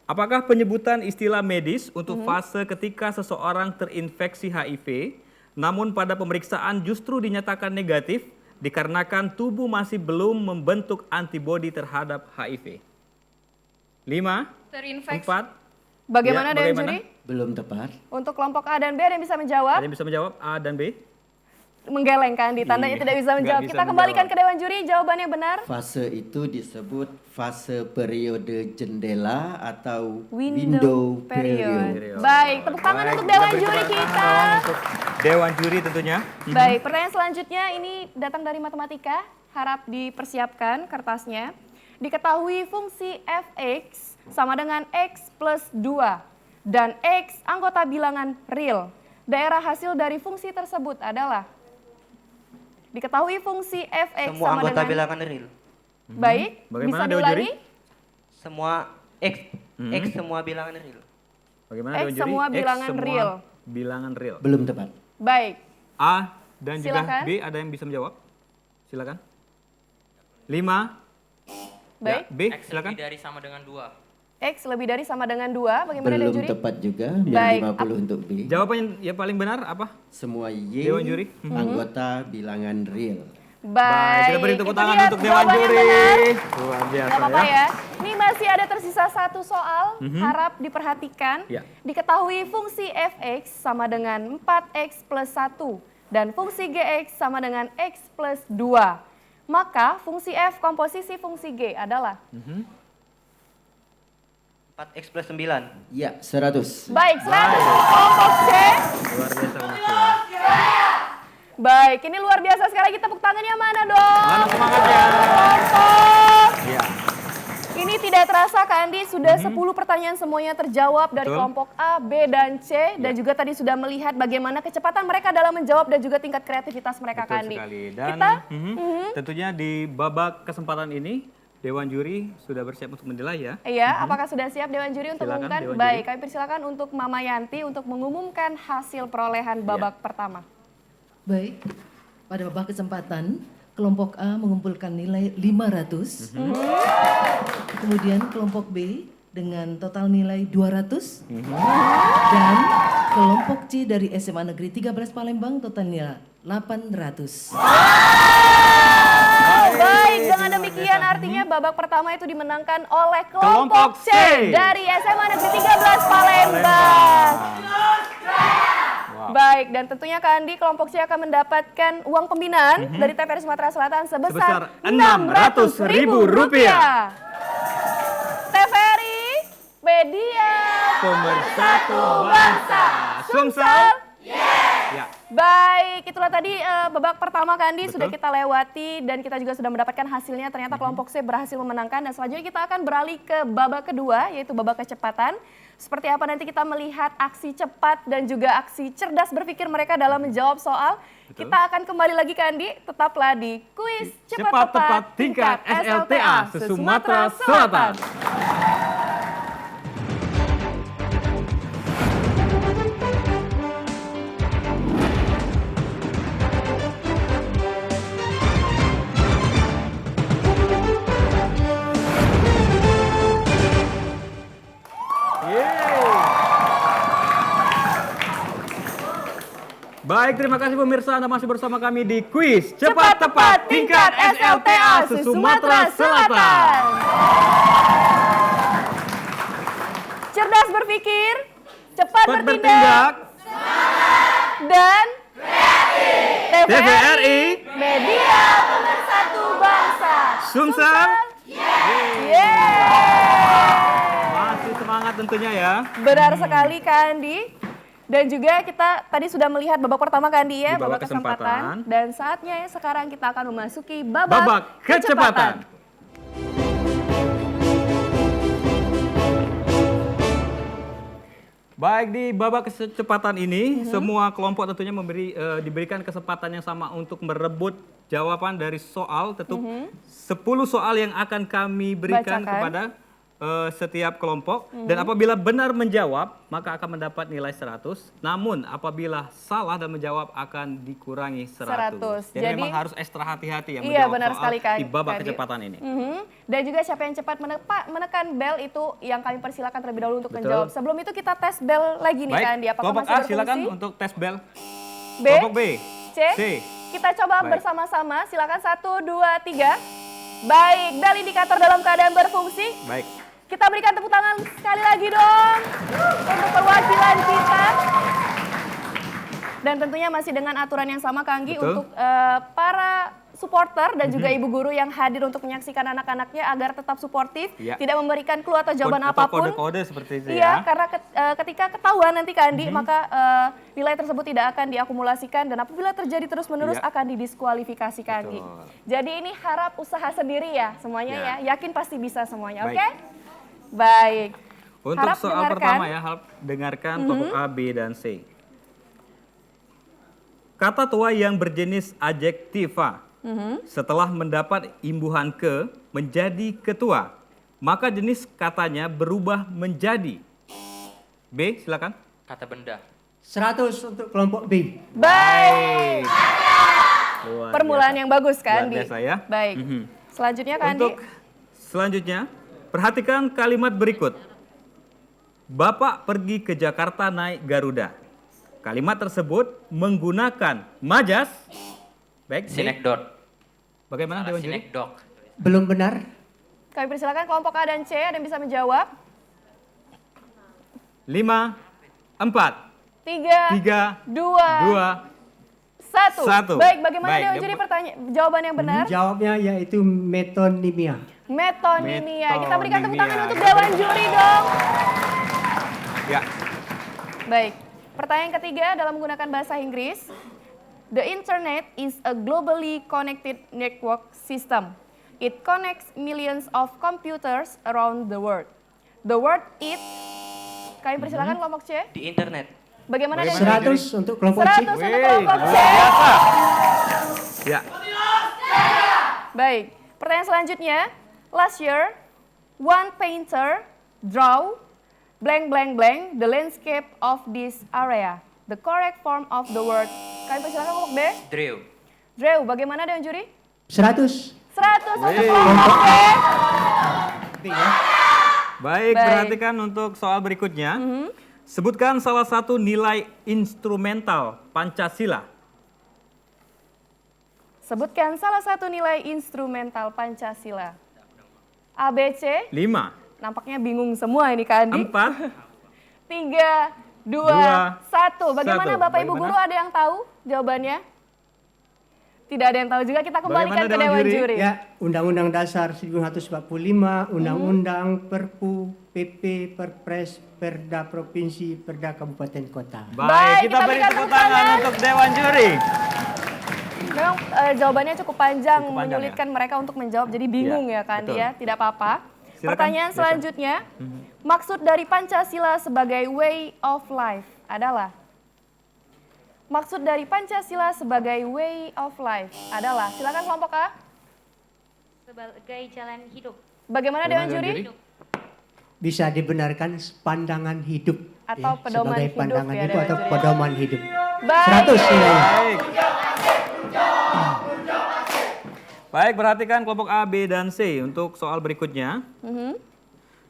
Apakah penyebutan istilah medis untuk fase ketika seseorang terinfeksi HIV, namun pada pemeriksaan justru dinyatakan negatif dikarenakan tubuh masih belum membentuk antibodi terhadap HIV? 5, Terinfeksi. 4, Bagaimana Ya, dan bagaimana? juri? Belum tepat. Untuk kelompok A dan B ada yang bisa menjawab? ada yang bisa menjawab A dan B? Menggeleng Kak Andi, tandanya Iya, tidak bisa nggak menjawab. bisa Kita kembalikan menjawab. ke Dewan Juri, jawabannya benar. Fase itu disebut fase periode jendela atau Window period. period. Baik, tepuk tangan Baik, untuk Dewan beri Juri tepuk kita. tangan untuk Dewan Juri tentunya. Baik, pertanyaan selanjutnya ini datang dari matematika. Harap dipersiapkan kertasnya. Diketahui fungsi fx sama dengan x plus 2 dan x anggota bilangan real. Daerah hasil dari fungsi tersebut adalah. Diketahui fungsi fx Semua sama anggota dengan. bilangan real. Baik, Bagaimana, bisa Dewan diulangi? Juri? Semua X. X semua bilangan real. Bagaimana X Dewan Juri? semua bilangan semua real. bilangan real. Belum tepat. Baik, A dan juga Silakan. B, ada yang bisa menjawab? Silakan. 5, Baik. B, X silakan. lebih dari sama dengan 2. X lebih dari sama dengan 2. Bagaimana Dewan Belum Juri? tepat juga, Baik. biar 50 untuk B. Jawaban yang paling benar apa? Semua Y Dewan Juri. anggota bilangan real. Baik. Kita beri tepuk Itu tangan dia untuk Dewan jawaban yang Juri. benar. Luar biasa Gak apa-apa ya. ya. Ini masih ada tersisa satu soal, harap diperhatikan. Ya. Diketahui fungsi fx sama dengan 4x plus 1 dan fungsi gx sama dengan x plus 2. Maka fungsi f komposisi fungsi g adalah 4x plus 9. Ya, 100. baik 100 untuk kelompok C. Luar biasa Mas ya. Baik, ini luar biasa sekali. Kita tepuk tangannya mana dong? Mana semangatnya? Kelompok. Ya. Ini tidak terasa Kak Andi, sudah 10 pertanyaan semuanya terjawab dari Betul. kelompok A, B, dan C. Dan juga tadi sudah melihat bagaimana kecepatan mereka dalam menjawab dan juga tingkat kreativitas mereka Kak Betul Andi. sekali. Dan Kita, tentunya di babak kesempatan ini Dewan Juri sudah bersiap untuk menilai ya. iya, apakah sudah siap Dewan Juri untuk Silakan, mengumumkan? Dewan Baik, Juri. kami persilakan untuk Mama Yanti untuk mengumumkan hasil perolehan babak pertama. Baik, pada babak kesempatan, kelompok A mengumpulkan nilai 500. Kemudian kelompok B dengan total nilai 200. Dan kelompok C dari SMA Negeri 13 Palembang total nilai 800. Baik, dengan demikian artinya babak pertama itu dimenangkan oleh Kelompok kelompok C. C dari SMA Negeri 13 Palembang. Baik, dan tentunya Kak Andi, kelompok C akan mendapatkan uang pembinaan dari TVRI Sumatera Selatan sebesar Sebesar Rp600.000. TVRI Media Pemersatu bangsa. Sumsel. Ya. Baik, itulah tadi babak pertama Kak Andi sudah Betul. kita lewati dan kita juga sudah mendapatkan hasilnya. Ternyata kelompok C berhasil memenangkan dan selanjutnya kita akan beralih ke babak kedua yaitu babak kecepatan. Seperti apa nanti kita melihat aksi cepat dan juga aksi cerdas berpikir mereka dalam menjawab soal. Betul. Kita akan kembali lagi Kak Andi, tetaplah di kuis Cepat tepat tingkat SLTA se-Sumatera Selatan. Baik, terima kasih pemirsa, Anda masih bersama kami di kuis Cepat Tepat Tingkat SLTA se-Sumatera Selatan. Cerdas berpikir, cepat bertindak, Bertindak, dan TVRI, Media Pemersatu Bangsa. Sumsel. Yeay. Masih semangat tentunya ya. Benar sekali Kak Andi. Dan juga kita tadi sudah melihat babak pertama Kak Andi ya, Di babak babak kesempatan. kesempatan. Dan saatnya sekarang kita akan memasuki Babak kecepatan. Baik, di babak kecepatan ini semua kelompok tentunya diberikan kesempatan yang sama untuk merebut jawaban dari soal. Tentu 10 soal yang akan kami berikan Bacakan. kepada setiap kelompok. Dan apabila benar menjawab maka akan mendapat nilai 100. Namun apabila salah dan menjawab akan dikurangi 100. Jadi memang harus ekstra hati-hati yang Iya, menjawab benar soal sekali, Kak di babak Andi. kecepatan ini. Dan juga siapa yang cepat menekan bel itu yang kami persilakan terlebih dahulu untuk Betul. menjawab. Sebelum itu kita tes bel lagi nih Kak Andi. Baik, Apakah kelompok masih A berfungsi? silakan untuk tes bel. B, Kelompok B, C. C. Kita coba Baik. bersama-sama. Silakan 1, 2, 3. Baik, bel indikator dalam keadaan berfungsi. Baik. Kita berikan tepuk tangan sekali lagi dong untuk perwakilan kita. Dan tentunya masih dengan aturan yang sama Kak Anggi Betul. untuk para supporter dan juga ibu guru yang hadir untuk menyaksikan anak-anaknya agar tetap suportif, Ya. tidak memberikan clue atau jawaban Atau apapun. kode-kode seperti itu Iya, ya. karena ketika ketahuan nanti Kak Andi, maka nilai tersebut tidak akan diakumulasikan dan apabila terjadi terus-menerus Iya. akan didiskualifikasi Kak Andi. Betul. Jadi ini harap usaha sendiri ya semuanya Ya. ya, yakin pasti bisa semuanya, Baik. oke? Baik. Untuk Harap soal dengarkan. pertama ya, harap dengarkan kelompok A, B, dan C. Kata tua yang berjenis adjektiva setelah mendapat imbuhan ke menjadi ketua, maka jenis katanya berubah menjadi. B, silakan. Kata benda. 100 untuk kelompok B. Baik. Luar Permulaan biasa. yang bagus Kak Luar Andi. biasa ya. Baik. Mhm. Selanjutnya Kak Andi. Untuk Selanjutnya, perhatikan kalimat berikut. Bapak pergi ke Jakarta naik Garuda. Kalimat tersebut menggunakan majas. Baik, B. Sinekdot. Bagaimana Dewan Juri? Sinekdok. Belum benar. Kami persilakan kelompok A dan C, ada yang bisa menjawab. 5, 4, 3, 2, 2, 1. Baik, bagaimana Baik, Dewan Juri jawaban yang benar? Jawabnya yaitu metonimia. Metonimia. Kita berikan tepuk tangan Metonimia. untuk Dewan Juri dong. Ya. Baik, pertanyaan ketiga dalam menggunakan bahasa Inggris. The internet is a globally connected network system. It connects millions of computers around the world. The word it, kami persilakan kelompok C. Di internet. Bagaimana Dewan Juri? 100 untuk kelompok C. 100 untuk kelompok C. Ya. Baik, pertanyaan selanjutnya. Last year, one painter draw blank blank blank the landscape of this area. The correct form of the word. Kami persilakan kelompok B. Drew. Drew, bagaimana Dewan Juri? 100. 100 untuk kelompok B. Baik, Baik. perhatikan untuk soal berikutnya. Sebutkan salah satu nilai instrumental Pancasila. Sebutkan salah satu nilai instrumental Pancasila. A, B, C. 5, Nampaknya bingung semua ini Kak Andi. 4, 3, 2, 1. Bagaimana satu. Bapak Ibu Bagaimana? Guru, ada yang tahu jawabannya? Tidak ada yang tahu juga, kita kembalikan Bagaimana ke Dewan Dewan Juri? Juri. Ya, Undang-Undang Dasar 1945, Undang-Undang, Perpu, PP, Perpres, Perda Provinsi, Perda Kabupaten Kota. Baik, kita beri berikan tepuk tepuk tangan tangan. untuk Dewan Juri. Memang jawabannya cukup panjang, Cukup panjang, menyulitkan mereka untuk menjawab, jadi bingung Iya, ya Kak Andi betul. ya, tidak apa-apa. Silakan, Pertanyaan Desa. selanjutnya, maksud dari Pancasila sebagai way of life adalah? Maksud dari Pancasila sebagai way of life adalah? Silakan kelompok A. Sebagai jalan hidup. Bagaimana Dewan Juri? Bisa dibenarkan pandangan hidup. Atau pedoman sebagai hidup pandangan ya, hidup Dewan atau Juri. pedoman hidup. Baik. 100 nilainya. Baik. Baik, perhatikan kelompok A, B, dan C untuk soal berikutnya.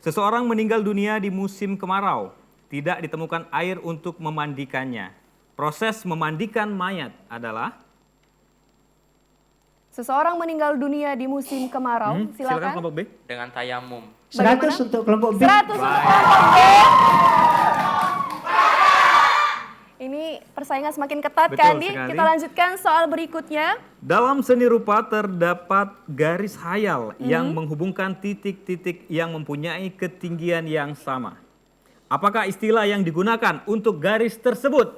Seseorang meninggal dunia di musim kemarau. Tidak ditemukan air untuk memandikannya. Proses memandikan mayat adalah? Seseorang meninggal dunia di musim kemarau. Silakan Silakan. kelompok B. Dengan tayamum. 100 untuk kelompok B. 100 untuk kelompok B. Ini persaingan semakin ketat Betul Kak Andi. sekali. Kita lanjutkan soal berikutnya. Dalam seni rupa terdapat garis hayal yang menghubungkan titik-titik yang mempunyai ketinggian yang sama. Apakah istilah yang digunakan untuk garis tersebut?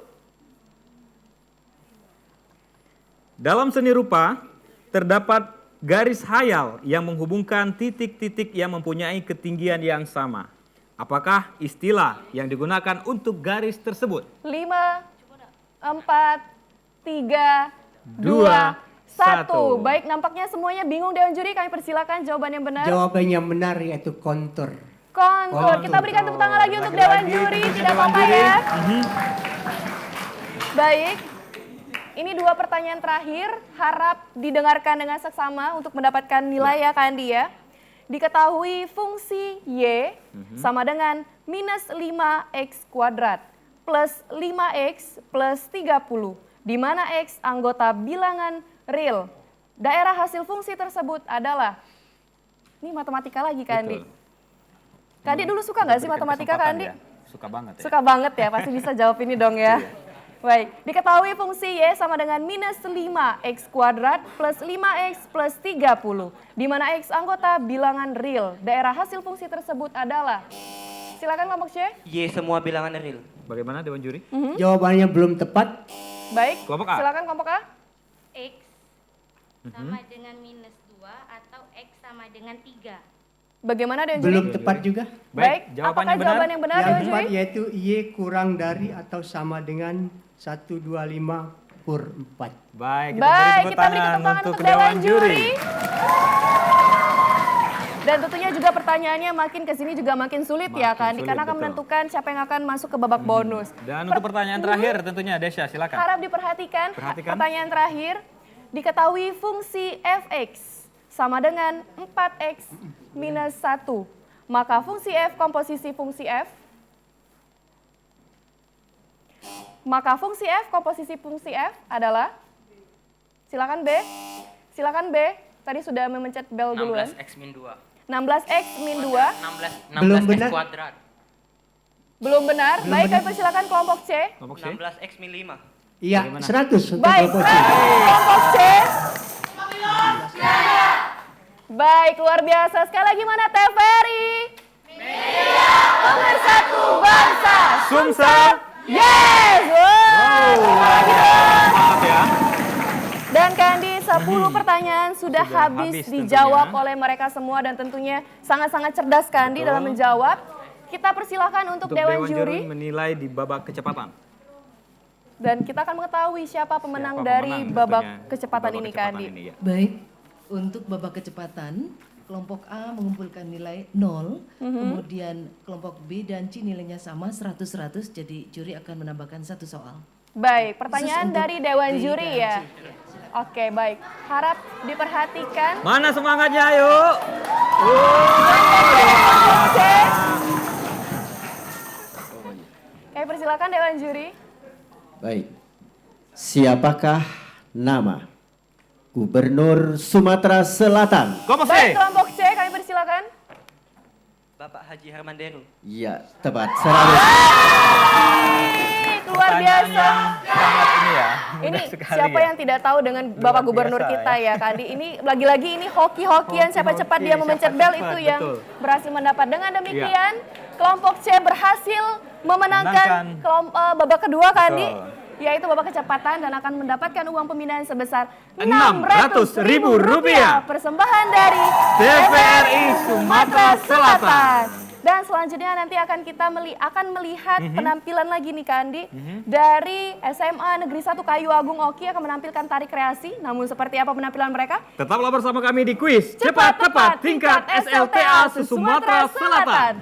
Dalam seni rupa terdapat garis hayal yang menghubungkan titik-titik yang mempunyai ketinggian yang sama. Apakah istilah yang digunakan untuk garis tersebut? 5, 4, 3, 2, 1. Baik, nampaknya semuanya bingung Dewan Juri. Kami persilakan jawaban yang benar. Jawaban yang benar yaitu kontur. Kontur. Kita berikan tepuk tangan lagi untuk Dewan Juri. Tidak apa-apa ya. Baik. Ini 2 pertanyaan terakhir. Harap didengarkan dengan seksama untuk mendapatkan nilai ya Kak Andi ya. Diketahui fungsi Y sama dengan minus 5x kuadrat plus 5x plus 30. Di mana X anggota bilangan real. Daerah hasil fungsi tersebut adalah, ini matematika lagi Kak Andi. Kak Andi dulu suka nggak sih matematika Kak Andi? Suka banget ya. Suka banget ya, pasti bisa jawab ini dong ya. Baik, diketahui fungsi Y sama dengan minus 5x kuadrat plus 5x plus 30. Di mana X anggota bilangan real. Daerah hasil fungsi tersebut adalah, silakan kelompok C. Y semua bilangan real. Bagaimana Dewan Juri? Jawabannya belum tepat. Baik, Kelompok A. silakan kelompok A. X sama dengan minus 2 atau X sama dengan 3. Bagaimana Dewan Juri? Belum tepat juga. Baik, jawabannya apakah benar. jawaban yang benar Yang Dewan tepat Juri? yaitu Y kurang dari atau sama dengan 125 per 4. Baik, Baik, kita berikan tepuk tangan untuk Dewan Juri. Dan tentunya juga pertanyaannya makin kesini juga makin sulit ya Makin kan, sulit, karena akan betul. menentukan siapa yang akan masuk ke babak bonus. Dan untuk pertanyaan terakhir tentunya Desya silakan. Harap diperhatikan, Perhatikan. pertanyaan terakhir, diketahui fungsi fx sama dengan 4x minus 1. Maka fungsi F komposisi fungsi F. Maka fungsi F komposisi fungsi F adalah, silakan B. Silakan B. Tadi sudah memencet bel duluan. 16x min 2. 16x min 2. belum 16x benar. kuadrat. Belum benar. Baik, kami persilakan kelompok C. Kelompok C. 16x min 5. Iya, 100 untuk Baik, kelompok C. kelompok C. Baik, luar biasa. Sekali lagi mana TVRI? Media Pemersatu Bangsa. Sumsel. Yes! Wow. Semangat ya. Dan Kandi, 10 pertanyaan sudah habis habis dijawab tentunya. oleh mereka semua dan tentunya sangat-sangat cerdas Kandi Betul. dalam menjawab. Kita persilahkan untuk Dewan Juri menilai di babak kecepatan. dan kita akan mengetahui siapa pemenang Siapa dari pemenang babak tentunya kecepatan babak ini kecepatan Kandi. ini, ya. Baik, untuk babak kecepatan, kelompok A mengumpulkan nilai 0, kemudian kelompok B dan C nilainya sama 100-100, jadi juri akan menambahkan 1 soal. Baik, pertanyaan Khusus untuk dari Dewan B Juri dan ya. C. Oke, baik. Harap diperhatikan. Mana semangatnya, ayo? Oke. Kami persilakan Dewan Juri. Baik. Siapakah nama Gubernur Sumatera Selatan? Kelompok C. Baik, kelompok C kami persilakan. Bapak Haji Herman Denu. Iya, tepat. 100. Luar biasa. Sangat ini ya. Ini mudah sekali siapa ya. yang tidak tahu dengan Bapak Gubernur biasa kita ya Kandi. Ini lagi-lagi ini hoki-hokian siapa cepat dia siapa memencet bel cepat, itu yang betul. berhasil mendapat. Dengan demikian kelompok C berhasil memenangkan babak kedua Kandi. Betul. Yaitu babak kecepatan dan akan mendapatkan uang pembinaan sebesar Rp600.000. Persembahan dari TVRI Sumatera Selatan. Dan selanjutnya nanti akan kita melihat penampilan lagi nih Kandi dari SMA Negeri 1 Kayu Agung Oki akan menampilkan tari kreasi. Namun seperti apa penampilan mereka? Tetaplah bersama kami di kuis Cepat Tepat tingkat SLTA Sumatera Selatan.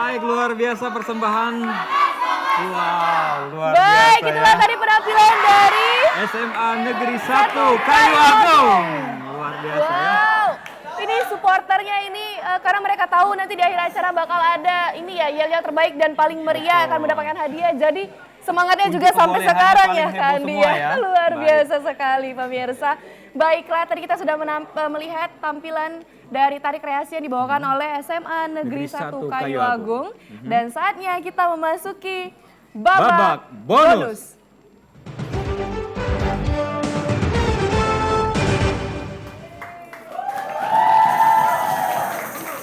Baik, luar biasa persembahan. Wow, luar Baik, biasa itulah ya. tadi penampilan dari SMA Negeri 1 Kayu Agung. Luar biasa ya. wow. Ini supporternya ini karena mereka tahu nanti di akhir acara bakal ada ini ya yel-yel terbaik dan paling meriah akan mendapatkan hadiah. Jadi semangatnya juga sampai perolehan sekarang paling ya heboh Kandi semua ya. ya. Luar Baik. biasa sekali pemirsa. Baiklah, tadi kita sudah melihat tampilan dari tari kreasi yang dibawakan oleh SMA Negeri 1 Kayu Agung. Dan saatnya kita memasuki babak bonus.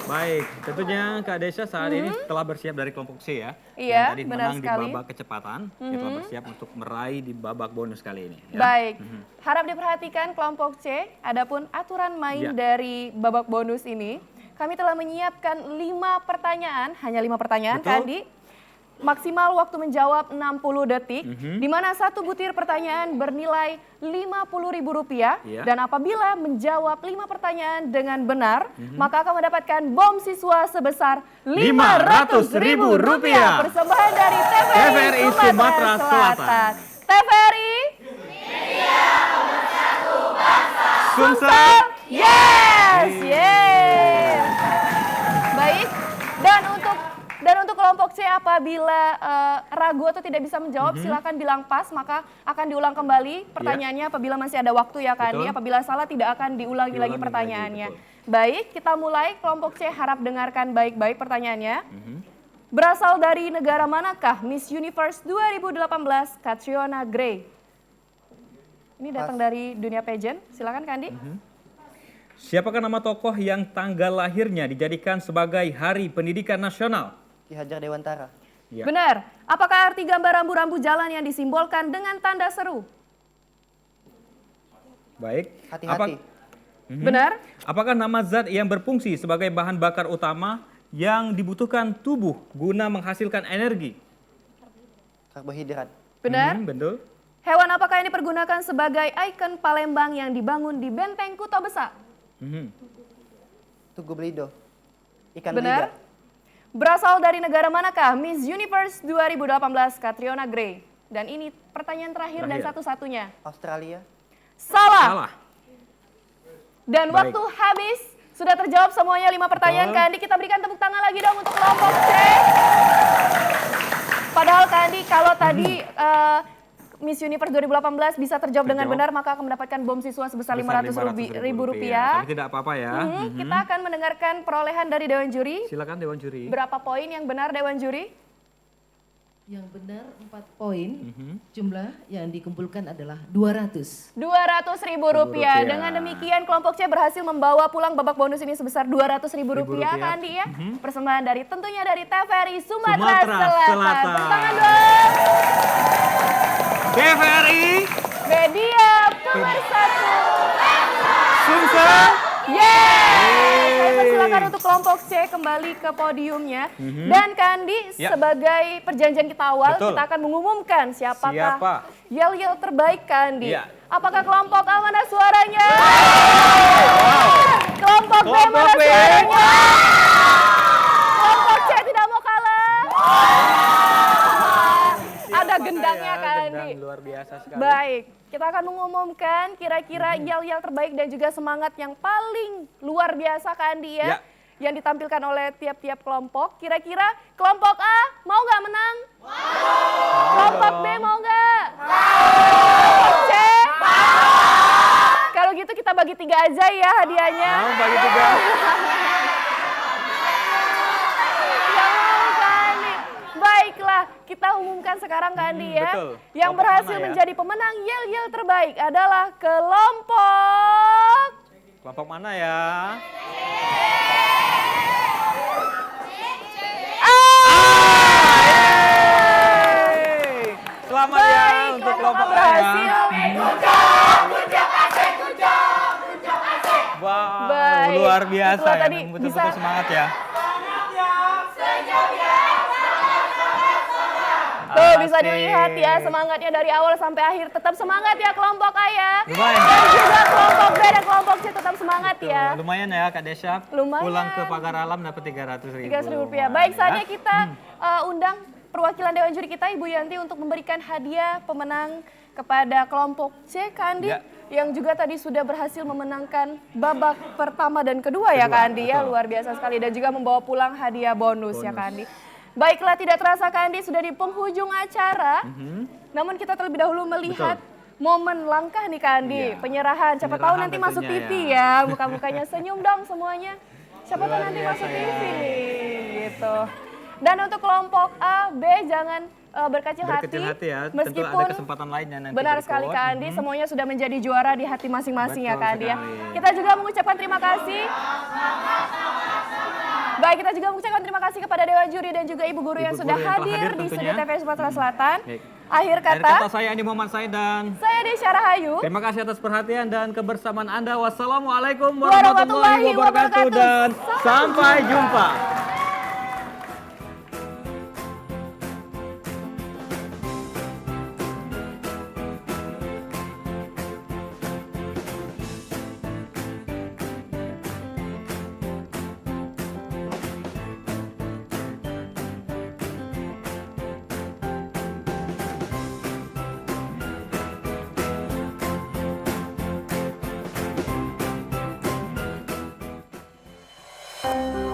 Baik, tentunya Kak Desya saat ini telah bersiap dari kelompok C ya. Iya, Yang tadi benar menang sekali. di babak kecepatan, dia telah bersiap untuk meraih di babak bonus kali ini. Ya. Baik, harap diperhatikan kelompok C, adapun aturan main Ya. dari babak bonus ini, kami telah menyiapkan 5 pertanyaan, hanya 5 pertanyaan Betul. Kandi. Maksimal waktu menjawab 60 detik, di mana satu butir pertanyaan bernilai Rp50.000 Iya. dan apabila menjawab 5 pertanyaan dengan benar, maka akan mendapatkan bom siswa sebesar Rp500.000 persembahan dari TVRI Sumatera Selatan. TVRI Sumsel. Yes, yes. Baik. Dan untuk kelompok C apabila ragu atau tidak bisa menjawab silakan bilang pas maka akan diulang kembali pertanyaannya apabila masih ada waktu ya Kandi. Betul. Apabila salah tidak akan diulangi lagi Diulangi pertanyaannya. lagi, Baik, kita mulai kelompok C harap dengarkan baik-baik pertanyaannya. Berasal dari negara manakah Miss Universe 2018 Catriona Gray? Ini datang dari dunia pageant. Silakan Kandi. Siapakah nama tokoh yang tanggal lahirnya dijadikan sebagai Hari Pendidikan Nasional? Ki Hajar Dewantara. Ya. Benar. Apakah arti gambar rambu-rambu jalan yang disimbolkan dengan tanda seru? Baik. Hati-hati. Benar. Apakah nama zat yang berfungsi sebagai bahan bakar utama yang dibutuhkan tubuh guna menghasilkan energi? Karbohidrat. Benar. Betul. Hewan apakah yang dipergunakan sebagai ikon Palembang yang dibangun di Benteng Kuto Besa? Tugu Belido. Ikan Benar. belido. Berasal dari negara manakah Miss Universe 2018 Catriona Gray? Dan ini pertanyaan terakhir dan Terakhir. satu-satunya. Australia. Salah. Salah. Dan Baik. waktu habis. Sudah terjawab semuanya 5 pertanyaan Betul. Kandi. Kita berikan tepuk tangan lagi dong untuk kelompok C. Padahal Kandi kalau tadi Miss Universe 2018 bisa terjawab dengan benar maka akan mendapatkan bom siswa sebesar Rp500.000. Tapi tidak apa-apa ya. Kita akan mendengarkan perolehan dari Dewan Juri. Silakan Dewan Juri. Berapa poin yang benar Dewan Juri? Yang benar 4 poin, jumlah yang dikumpulkan adalah 200. Rp200.000. Dengan demikian kelompok C berhasil membawa pulang babak bonus ini sebesar Rp200.000 Kandi ya. Persembahan dari tentunya dari TVRI Sumatera Selatan. Tepuk tangan dong. TVRI Media Pemersatu. Sumsel. Yeay! Saya persilakan untuk kelompok C kembali ke podiumnya. Dan Kandi Ya. sebagai perjanjian kita awal, Betul. kita akan mengumumkan Siapa? siapakah yel-yel terbaik Kandi. Ya. Apakah kelompok A mana suaranya? Kelompok B Kelompok mana B. suaranya? Kelompok C tidak mau kalah. Ada gendangnya Kandi. Gendang luar biasa sekali. Baik, kita akan mengumumkan kira-kira yel-yel terbaik dan juga semangat yang paling luar biasa Kandi ya. Ya. Yang ditampilkan oleh tiap-tiap kelompok. Kira-kira kelompok A mau nggak menang? Kelompok B mau nggak? Kelompok C? Kalau gitu kita bagi 3 aja ya hadiahnya. Mau bagi 3. Yang mau Kandi. Baiklah, kita umumkan sekarang Kandi ya. betul. Yang Kelompok berhasil mana ya? menjadi pemenang yel-yel terbaik adalah kelompok Kelompok mana ya? Selamat ya Baik, untuk kelompok A kelompok A berhasil. Wow, Baik. luar biasa Itulah ya. tadi Betul-betul bisa- semangat ya. Tuh bisa dilihat ya semangatnya dari awal sampai akhir. Tetap semangat ya kelompok A ya. Lumayan. Dan juga kelompok B dan kelompok C tetap semangat ya. Lumayan ya Kak Desya. Lumayan. Pulang ke pagar alam dapat 300.000. Rp300.000. Baik, saatnya kita undang perwakilan Dewan Juri kita Ibu Yanti untuk memberikan hadiah pemenang kepada kelompok C, Kak Andi. Ya. Yang juga tadi sudah berhasil memenangkan babak pertama dan kedua ya Kak Andi ya. Luar biasa sekali dan juga membawa pulang hadiah bonus. Ya Kak Andi. Baiklah, tidak terasa Kak Andi sudah di penghujung acara. Namun kita terlebih dahulu melihat momen langkah nih Kak Andi. Iya. Penyerahan, siapa tahu Penyerahan nanti masuk tentunya TV ya. Muka-mukanya senyum dong semuanya. Siapa tahu nanti masuk TV nih gitu. Dan untuk kelompok A, B jangan berkecil hati ya. Tentu meskipun ada kesempatan lainnya nanti. benar berikut. sekali Kak Andi, semuanya sudah menjadi juara di hati masing-masing ya Betul Kak Andi ya. sekali. Kita juga mengucapkan terima kasih. Baik, kita juga mengucapkan terima kasih kepada Dewan Juri dan juga Ibu Guru yang Ibu sudah guru yang telah hadir hadir di tentunya. Studio TVRI Sumatera Selatan. Baik. Akhir Akhir kata, kata saya Andi Muhammad Saidan. saya Desya Rahayu. Terima kasih atas perhatian dan kebersamaan Anda. Wassalamualaikum Warahmatullahi warahmatullahi wabarakatuh dan sampai jumpa. Thank you.